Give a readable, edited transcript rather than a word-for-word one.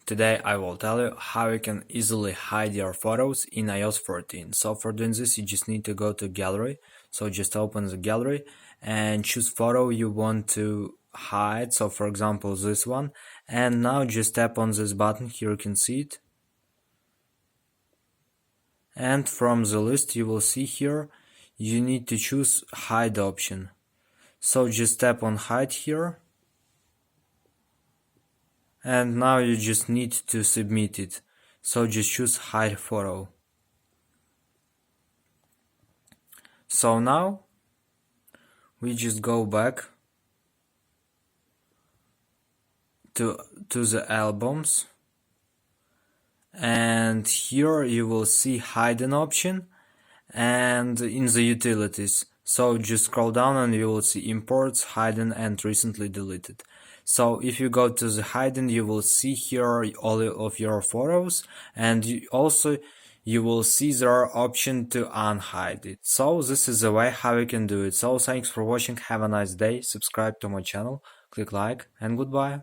Today I will tell you how you can easily hide your photos in iOS 14. So for doing this you just need to go to gallery. So just open the gallery and choose photo you want to hide. So for example this one. And now just tap on this button, here you can see it. And from the list you will see here you need to choose hide option. So just tap on hide here. And now you just need to submit it. So just choose hide photo. So now we just go back to the albums, and here you will see hidden option and in the utilities. So just scroll down and you will see imports, hidden and recently deleted. So if you go to the hidden, you will see here all of your photos, and you will see there option to unhide it. So this is the way how you can do it. So thanks for watching, have a nice day, subscribe to my channel, click like, and goodbye.